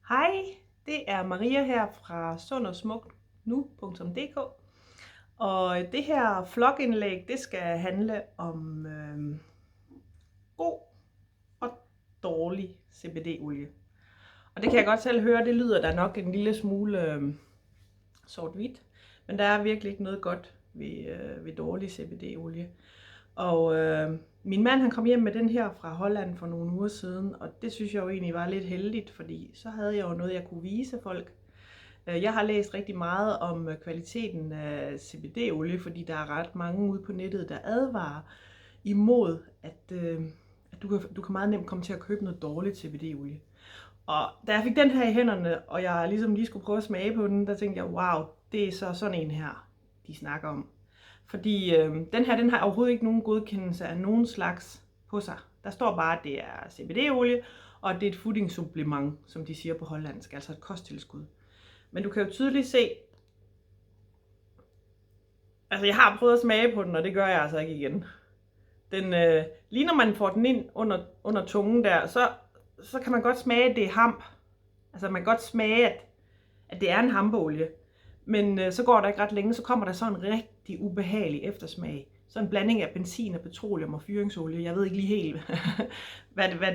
Hej, det er Maria her fra sundogsmuktnu.dk. Og det her vlogindlæg, det skal handle om god og dårlig CBD-olie. Og det kan jeg godt selv høre, det lyder da nok en lille smule sort-hvidt. Men der er virkelig ikke noget godt ved dårlig CBD-olie. Og min mand han kom hjem med den her fra Holland for nogle uger siden, og det synes jeg jo egentlig var lidt heldigt, fordi så havde jeg jo noget, jeg kunne vise folk. Jeg har læst rigtig meget om kvaliteten af CBD-olie, fordi der er ret mange ude på nettet, der advarer imod, at du kan meget nemt komme til at købe noget dårligt CBD-olie. Og da jeg fik den her i hænderne, og jeg ligesom lige skulle prøve at smage på den, der tænkte jeg, wow, det er så sådan en her, de snakker om. Fordi den her, den har overhovedet ikke nogen godkendelse af nogen slags på sig. Der står bare, at det er CBD-olie, og det er et foodingssupplement, som de siger på hollandsk, altså et kosttilskud. Men du kan jo tydeligt se, altså jeg har prøvet at smage på den, og det gør jeg altså ikke igen. Den, lige når man får den ind under tungen der, så kan man godt smage, at det er hamp. Altså man kan godt smage, at det er en hampeolie. Men så går der ikke ret længe, så kommer der sådan en rigtig ubehagelig eftersmag. Så en blanding af benzin og petroleum og fyringsolie. Jeg ved ikke lige helt,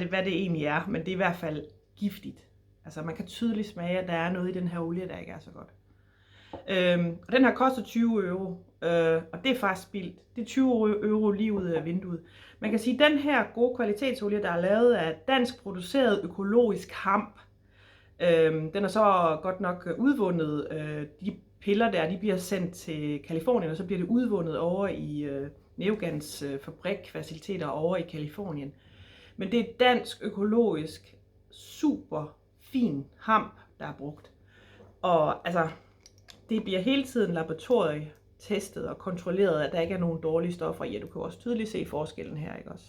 hvad det egentlig er, men det er i hvert fald giftigt. Altså man kan tydeligt smage, at der er noget i den her olie, der ikke er så godt. Og den her koster 20 euro, og det er faktisk spildt. Det er 20 euro lige ud af vinduet. Man kan sige, at den her gode kvalitetsolie, der er lavet af dansk produceret økologisk hamp, den er så godt nok udvundet. De piller der, de bliver sendt til Californien, og så bliver det udvundet over i Neogans fabrikfaciliteter over i Californien. Men det er dansk, økologisk, super fin hamp, der er brugt. Og altså, det bliver hele tiden laboratorietestet og kontrolleret, at der ikke er nogen dårlige stoffer i. Du kan også tydeligt se forskellen her, ikke også?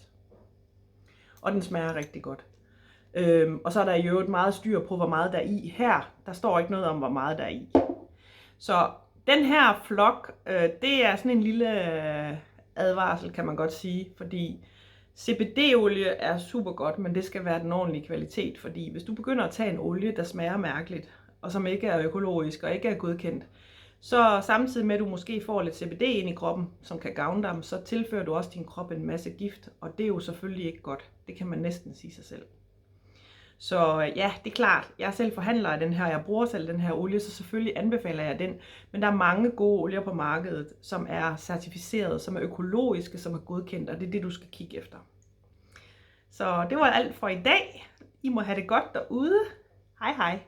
Og den smager rigtig godt. Og så er der i øvrigt meget styr på, hvor meget der er i. Her, der står ikke noget om, hvor meget der er i. Så den her vlog, det er sådan en lille advarsel, kan man godt sige. Fordi CBD-olie er super godt, men det skal være den ordentlige kvalitet. Fordi hvis du begynder at tage en olie, der smager mærkeligt, og som ikke er økologisk og ikke er godkendt, så samtidig med, at du måske får lidt CBD ind i kroppen, som kan gavne dig, så tilfører du også din krop en masse gift. Og det er jo selvfølgelig ikke godt. Det kan man næsten sige sig selv. Så ja, det er klart, jeg er selv forhandler af den her, jeg bruger selv den her olie, så selvfølgelig anbefaler jeg den. Men der er mange gode olier på markedet, som er certificeret, som er økologiske, som er godkendt, og det er det, du skal kigge efter. Så det var alt for i dag. I må have det godt derude. Hej hej.